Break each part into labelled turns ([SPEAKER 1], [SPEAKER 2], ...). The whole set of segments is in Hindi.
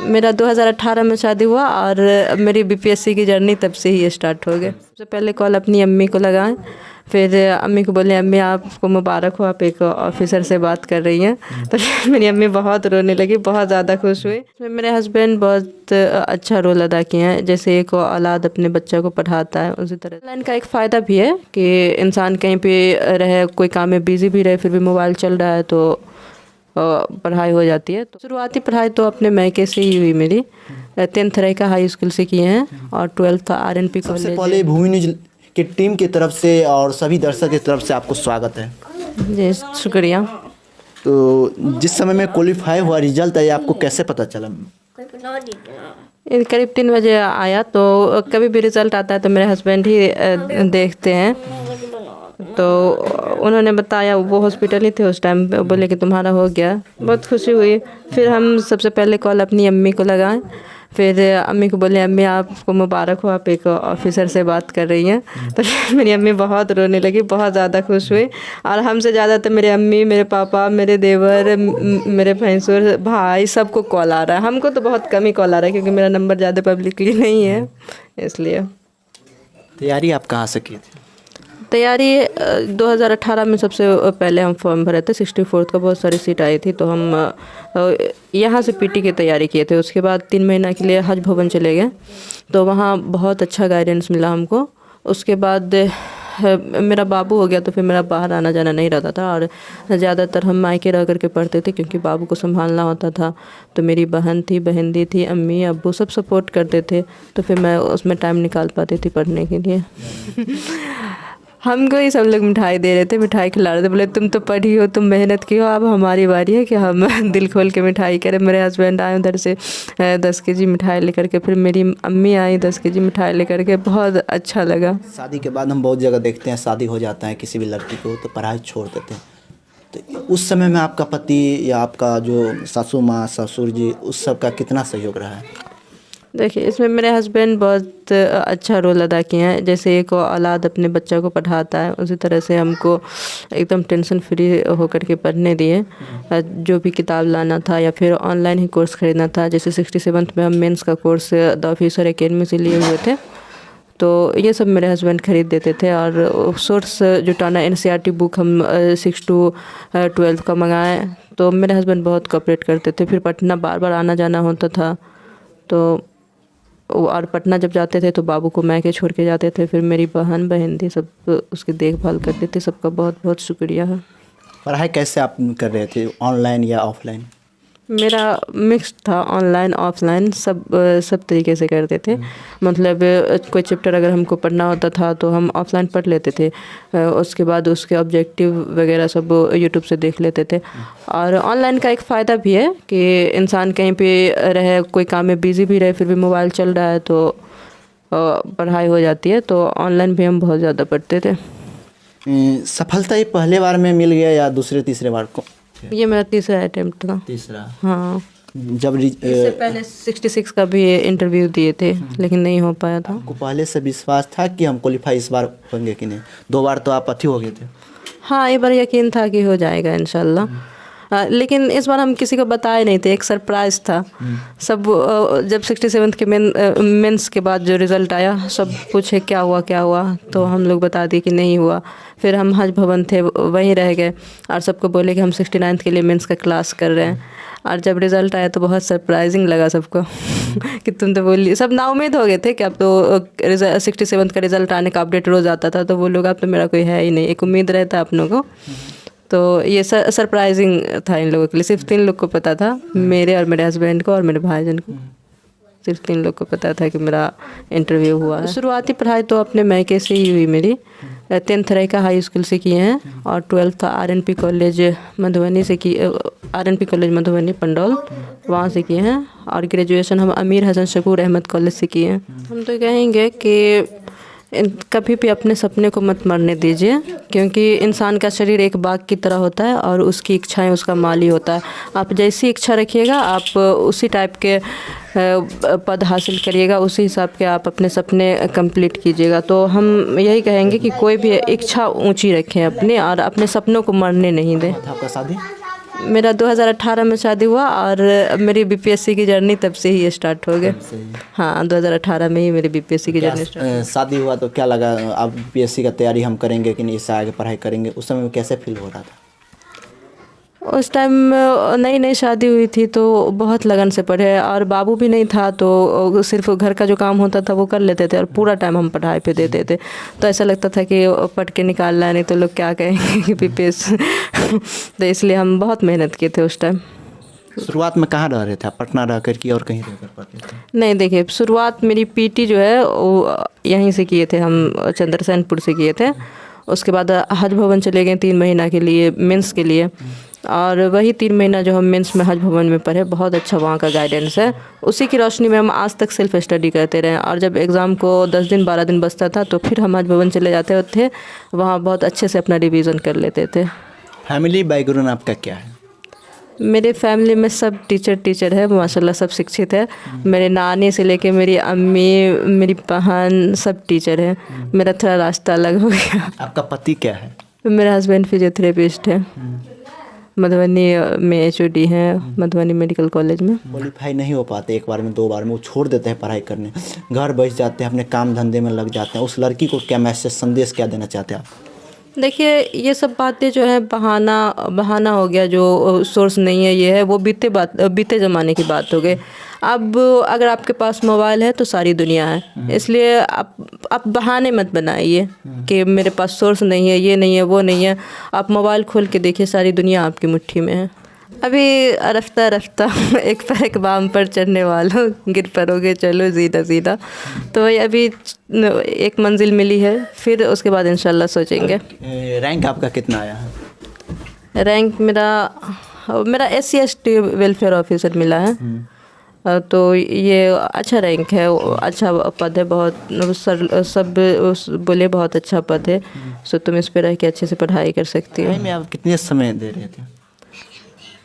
[SPEAKER 1] मेरा 2018 में शादी हुआ और मेरी बीपीएससी की जर्नी तब से ही स्टार्ट हो गई। सबसे पहले कॉल अपनी अम्मी को लगाएं, फिर अम्मी को बोले अम्मी आपको मुबारक हो, आप एक ऑफिसर से बात कर रही हैं। तो फिर मेरी अम्मी बहुत रोने लगी, बहुत ज़्यादा खुश हुई। फिर मेरे हस्बैंड बहुत अच्छा रोल अदा किए हैं। जैसे एक औलाद अपने बच्चा को पढ़ाता है, उसी तरह ऑनलाइन का एक फ़ायदा भी है कि इंसान कहीं पे रहे, कोई काम में बिज़ी भी रहे, फिर भी मोबाइल चल रहा है तो पढ़ाई हो जाती है। तो शुरुआती पढ़ाई तो अपने मैके से ही हुई मेरी। 10th रैका हाई स्कूल से किए हैं और 12th RNP कॉलेज।
[SPEAKER 2] सबसे पहले भूमि न्यूज की टीम की तरफ से और सभी दर्शक की तरफ से आपको स्वागत है।
[SPEAKER 1] जी शुक्रिया।
[SPEAKER 2] तो जिस समय में क्वालिफाई हुआ रिजल्ट है, आपको कैसे पता चला?
[SPEAKER 1] करीब 3 बजे आया। तो कभी भी रिज़ल्ट आता है तो मेरे हस्बैंड ही देखते हैं। तो उन्होंने बताया, वो हॉस्पिटल ही थे उस टाइम, बोले कि तुम्हारा हो गया। बहुत खुशी हुई। फिर हम सबसे पहले कॉल अपनी अम्मी को लगाएं, फिर अम्मी को बोले अम्मी आपको मुबारक हो, आप एक ऑफिसर से बात कर रही हैं। तो फिर मेरी अम्मी बहुत रोने लगी, बहुत ज़्यादा खुश हुई। और हमसे ज़्यादा तो मेरे अम्मी, मेरे पापा, मेरे देवर, मेरे भैंसुर, भाई, सबको कॉल आ रहा है। हमको तो बहुत कम ही कॉल आ रहा है क्योंकि मेरा नंबर ज़्यादा पब्लिकली नहीं है, इसलिए।
[SPEAKER 2] तैयारी आप कहाँ से की थी?
[SPEAKER 1] तैयारी 2018 में सबसे पहले हम फॉर्म भरे थे। 64th का बहुत सारी सीट आई थी, तो हम यहाँ से पीटी की तैयारी किए थे। उसके बाद 3 महीना के लिए हज भवन चले गए, तो वहाँ बहुत अच्छा गाइडेंस मिला हमको। उसके बाद मेरा बाबू हो गया तो फिर मेरा बाहर आना जाना नहीं रहता था और ज़्यादातर हम मायके रह करके पढ़ते थे क्योंकि बाबू को संभालना होता था। तो मेरी बहन दी थी, अम्मी अब्बू सब सपोर्ट करते थे, तो फिर मैं उसमें टाइम निकाल पाती थी पढ़ने के लिए। हमको ही सब लोग मिठाई दे रहे थे, मिठाई खिला रहे थे, बोले तुम तो पढ़ी हो, तुम मेहनत की हो, अब हमारी बारी है कि हम दिल खोल के मिठाई करें। मेरे हस्बैंड आए उधर से 10 kg मिठाई लेकर के, फिर मेरी अम्मी आई 10 kg मिठाई लेकर के, बहुत अच्छा लगा।
[SPEAKER 2] शादी के बाद हम बहुत जगह देखते हैं, शादी हो जाता है किसी भी लड़की को तो पढ़ाई छोड़ देते हैं। तो उस समय में आपका पति या आपका जो सासू माँ, ससुर जी, उस सब का कितना सहयोग रहा है?
[SPEAKER 1] देखिए, इसमें मेरे हस्बैंड बहुत अच्छा रोल अदा किए हैं। जैसे एक औलाद अपने बच्चा को पढ़ाता है, उसी तरह से हमको एकदम टेंशन फ्री होकर के पढ़ने दिए। जो भी किताब लाना था या फिर ऑनलाइन ही कोर्स ख़रीदना था, जैसे 67th में हम मेंस का कोर्स द ऑफिसर एकेडमी से लिए हुए थे, तो ये सब मेरे हस्बैंड ख़रीद देते थे। और सोर्स जुटाना, NCERT बुक हम 6 to 12 का मंगाए, तो मेरे हस्बैंड बहुत कोऑपरेट करते थे। फिर पटना बार बार आना जाना होता था, तो और पटना जब जाते थे तो बाबू को मैके छोड़ के जाते थे। फिर मेरी बहन थी, सब उसकी देखभाल करते थे। सबका बहुत बहुत शुक्रिया है।
[SPEAKER 2] पढ़ाई कैसे आप कर रहे थे, ऑनलाइन या ऑफलाइन?
[SPEAKER 1] मेरा मिक्स था, ऑनलाइन ऑफलाइन सब तरीके से करते थे। मतलब कोई चैप्टर अगर हमको पढ़ना होता था तो हम ऑफलाइन पढ़ लेते थे, उसके बाद उसके ऑब्जेक्टिव वगैरह सब यूट्यूब से देख लेते थे। और ऑनलाइन का एक फ़ायदा भी है कि इंसान कहीं पे रहे, कोई काम में बिज़ी भी रहे, फिर भी मोबाइल चल रहा है तो पढ़ाई हो जाती है। तो ऑनलाइन भी हम बहुत ज़्यादा पढ़ते थे।
[SPEAKER 2] सफलता ये पहले बार में मिल गया या दूसरे तीसरे बार को?
[SPEAKER 1] ये मेरा तीसरा अटेम्प्ट था।
[SPEAKER 2] तीसरा?
[SPEAKER 1] हाँ,
[SPEAKER 2] जब
[SPEAKER 1] इससे पहले 66 का भी इंटरव्यू दिए थे लेकिन नहीं हो पाया था।
[SPEAKER 2] आपको पहले से विश्वास था कि हम क्वालिफाई इस बार होंगे कि नहीं? 2 बार तो आप अथी हो गए थे।
[SPEAKER 1] हाँ, एक बार यकीन था कि हो जाएगा इंशाल्लाह। लेकिन इस बार हम किसी को बताए नहीं थे, एक सरप्राइज़ था। सब जब 67 के मेंस के बाद जो रिज़ल्ट आया, सब पूछे क्या हुआ, तो हम लोग बता दिए कि नहीं हुआ। फिर हम हज भवन थे, वहीं रह गए और सबको बोले कि हम 69th के लिए मेंस का क्लास कर रहे हैं। और जब रिज़ल्ट आया तो बहुत सरप्राइजिंग लगा सबको कि तुम तो बोली, सब नाउम्मीद हो गए थे कि अब तो 67 का रिज़ल्ट आने का अपडेट रोज़ आता था, तो वो लोग अब तो मेरा कोई है ही नहीं, एक उम्मीद रहता अपनों को। तो ये सरप्राइजिंग था इन लोगों के लिए। सिर्फ 3 लोग को पता था, मेरे और मेरे हस्बैंड को और मेरे भाईजान को। सिर्फ 3 लोग को पता था कि मेरा इंटरव्यू हुआ है। शुरुआती पढ़ाई तो अपने मैके से ही हुई मेरी। 10th रैका हाई स्कूल से किए हैं और 12th RNP कॉलेज मधुबनी से की, RNP कॉलेज मधुबनी पंडौल, वहाँ से किए हैं। और ग्रेजुएशन हम अमीर हसन शकूर अहमद कॉलेज से किए हैं। हम तो कहेंगे कि कभी भी अपने सपने को मत मरने दीजिए, क्योंकि इंसान का शरीर एक बाग की तरह होता है और उसकी इच्छाएं उसका माली होता है। आप जैसी इच्छा रखिएगा, आप उसी टाइप के पद हासिल करिएगा, उसी हिसाब के आप अपने सपने कंप्लीट कीजिएगा। तो हम यही कहेंगे कि कोई भी इच्छा ऊंची रखें अपनी और अपने सपनों को मरने नहीं दें।
[SPEAKER 2] आपका शादी?
[SPEAKER 1] मेरा 2018 में शादी हुआ और मेरी बीपीएससी की जर्नी तब से ही स्टार्ट हो गई। हाँ, 2018 में ही मेरी बीपीएससी की जर्नी स्टार्ट।
[SPEAKER 2] शादी हुआ तो क्या लगा, अब पीएससी का तैयारी हम करेंगे कि नहीं, इससे आगे पढ़ाई करेंगे, उस समय में कैसे फील हो रहा था?
[SPEAKER 1] उस टाइम नई नई शादी हुई थी तो बहुत लगन से पढ़े और बाबू भी नहीं था, तो सिर्फ घर का जो काम होता था वो कर लेते थे और पूरा टाइम हम पढ़ाई पे देते थे। तो ऐसा लगता था कि पढ़ के निकालना है, नहीं तो लोग क्या कहेंगे कि पीपीएस तो इसलिए हम बहुत मेहनत किए थे उस टाइम।
[SPEAKER 2] शुरुआत में कहाँ रह रहे थे, पटना रह कर की और कहीं रह कर पढ़ते थे?
[SPEAKER 1] नहीं, देखिए, शुरुआत मेरी पीटी जो है वो यहीं से किए थे, हम चंद्रसेनपुर से किए थे। उसके बाद हज भवन चले गए 3 महीना के लिए मेंस के लिए, और वही 3 महीना जो हम मेंस में हज भवन में पढ़े, बहुत अच्छा वहाँ का गाइडेंस है। उसी की रोशनी में हम आज तक सेल्फ स्टडी करते रहे, और जब एग्ज़ाम को 10 दिन 12 दिन बचता था तो फिर हम हज भवन चले जाते थे, वहाँ बहुत अच्छे से अपना रिवीजन कर लेते थे।
[SPEAKER 2] फैमिली बैकग्राउंड आपका क्या है?
[SPEAKER 1] मेरे फैमिली में सब टीचर है माशाल्लाह, सब शिक्षित है। मेरे नानी से लेके मेरी अम्मी, मेरी बहन, सब टीचर है। मेरा थोड़ा रास्ता अलग हो गया।
[SPEAKER 2] आपका पति क्या है?
[SPEAKER 1] मेरा हस्बैंड फिजियोथेरेपिस्ट है, मधुबनी में एचओडी है, मधुबनी मेडिकल कॉलेज में।
[SPEAKER 2] क्वालीफाई नहीं हो पाते, एक बार में 2 बार में वो छोड़ देते हैं पढ़ाई करने, घर बैठ जाते हैं, अपने काम धंधे में लग जाते हैं। उस लड़की को क्या मैसेज, संदेश क्या देना चाहते हैं आप?
[SPEAKER 1] देखिए, ये सब बातें जो है बहाना हो गया, जो सोर्स नहीं है ये है, वो बीते ज़माने की बात हो गई। अब अगर आपके पास मोबाइल है तो सारी दुनिया है, इसलिए आप बहाने मत बनाइए कि मेरे पास सोर्स नहीं है, ये नहीं है, वो नहीं है। आप मोबाइल खोल के देखिए, सारी दुनिया आपकी मुट्ठी में है। अभी रफ्ता रफ्ता एक पर एक बाम पर चढ़ने वालों, गिर पड़ोगे चलो सीधा सीधा। तो वही अभी एक मंजिल मिली है, फिर उसके बाद इंशाल्लाह सोचेंगे।
[SPEAKER 2] रैंक आपका कितना आया है?
[SPEAKER 1] रैंक मेरा SC/ST वेलफेयर ऑफिसर मिला है। तो ये अच्छा रैंक है, अच्छा पद है, बहुत सब बोले बहुत अच्छा पद है। सो तुम इस पे रह के अच्छे से पढ़ाई कर सकती हो।
[SPEAKER 2] पढ़ाई में आप कितने समय दे रहे थे?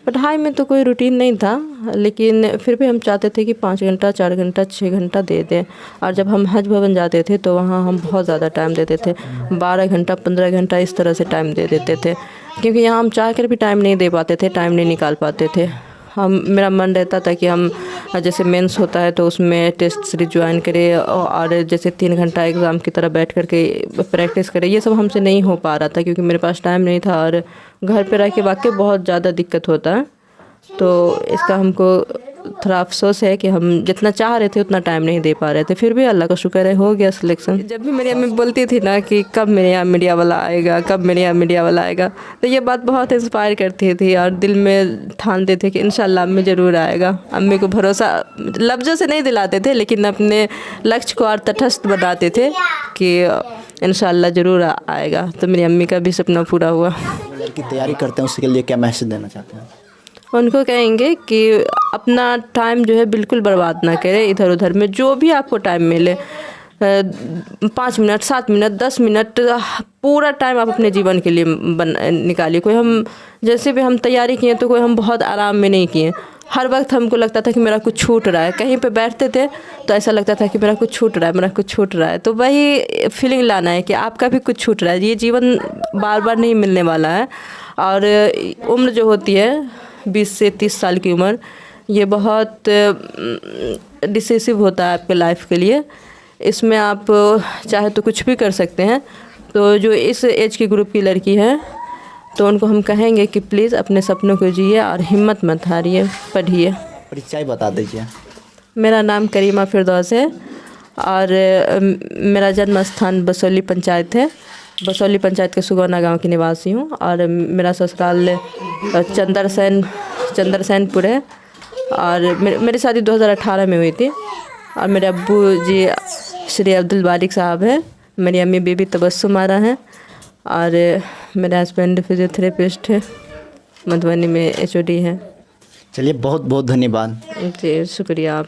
[SPEAKER 1] पढ़ाई में तो कोई रूटीन नहीं था, लेकिन फिर भी हम चाहते थे कि 5 घंटा 4 घंटा 6 घंटा दे दें। और जब हम हज भवन जाते थे तो वहाँ हम बहुत ज़्यादा टाइम देते थे, 12 घंटा 15 घंटा इस तरह से टाइम दे देते थे, क्योंकि यहाँ हम चाह कर भी टाइम नहीं दे पाते थे, टाइम नहीं निकाल पाते थे। मेरा मन रहता था कि हम जैसे मेंस होता है तो उसमें टेस्ट सीरीज ज्वाइन करें, और जैसे 3 घंटा एग्ज़ाम की तरह बैठ कर के प्रैक्टिस करें। ये सब हमसे नहीं हो पा रहा था, क्योंकि मेरे पास टाइम नहीं था, और घर पे रह के वाकई बहुत ज़्यादा दिक्कत होता है। तो इसका हमको थोड़ा अफसोस है कि हम जितना चाह रहे थे उतना टाइम नहीं दे पा रहे थे। फिर भी अल्लाह का शुक्र है, हो गया सिलेक्शन। जब भी मेरी अम्मी बोलती थी ना कि कब मेरे यहाँ मीडिया वाला आएगा, कब मेरे यहाँ मीडिया वाला आएगा, तो ये बात बहुत इंस्पायर करती थी, और दिल में ठानते थे कि इंशाल्लाह अम्मी ज़रूर आएगा। अम्मी को भरोसा लफ्ज़ों से नहीं दिलाते थे, लेकिन अपने लक्ष्य को और तटस्थ बनाते थे कि इंशाल्लाह ज़रूर आएगा। तो मेरी अम्मी का भी सपना पूरा हुआ।
[SPEAKER 2] लड़की तैयारी करते हैं, उसके लिए क्या मैसेज देना चाहते हैं?
[SPEAKER 1] उनको कहेंगे कि अपना टाइम जो है बिल्कुल बर्बाद ना करें इधर उधर में। जो भी आपको टाइम मिले, 5 मिनट 7 मिनट 10 मिनट, पूरा टाइम आप अपने जीवन के लिए निकालिए। कोई हम जैसे भी हम तैयारी किए तो कोई हम बहुत आराम में नहीं किए। हर वक्त हमको लगता था कि मेरा कुछ छूट रहा है। कहीं पे बैठते थे तो ऐसा लगता था कि मेरा कुछ छूट रहा है, मेरा कुछ छूट रहा है। तो वही फीलिंग लाना है कि आपका भी कुछ छूट रहा है। ये जीवन बार बार नहीं मिलने वाला है, और उम्र जो होती है 20 से 30 साल की उम्र, ये बहुत डिसिसिव होता है आपके लाइफ के लिए। इसमें आप चाहे तो कुछ भी कर सकते हैं। तो जो इस एज की ग्रुप की लड़की है, तो उनको हम कहेंगे कि प्लीज़ अपने सपनों को जिए और हिम्मत मत हारिए, पढ़िए।
[SPEAKER 2] परिचय बता दीजिए।
[SPEAKER 1] मेरा नाम करीमा फिरदौस है, और मेरा जन्म स्थान बसौली पंचायत है। बसौली पंचायत के सुगौना गांव की निवासी हूँ, और मेरा ससुराल चंद्रसेनपुर है। और मेरी शादी 2018 में हुई थी, और मेरे अब्बू जी श्री अब्दुल बारिक साहब हैं। मेरी अम्मी बीबी तबस्सुम आरा हैं, और मेरे हस्बैंड फिजियोथेरेपिस्ट है, मधुबनी में एचओडी हैं।
[SPEAKER 2] चलिए, बहुत बहुत धन्यवाद।
[SPEAKER 1] जी शुक्रिया आप।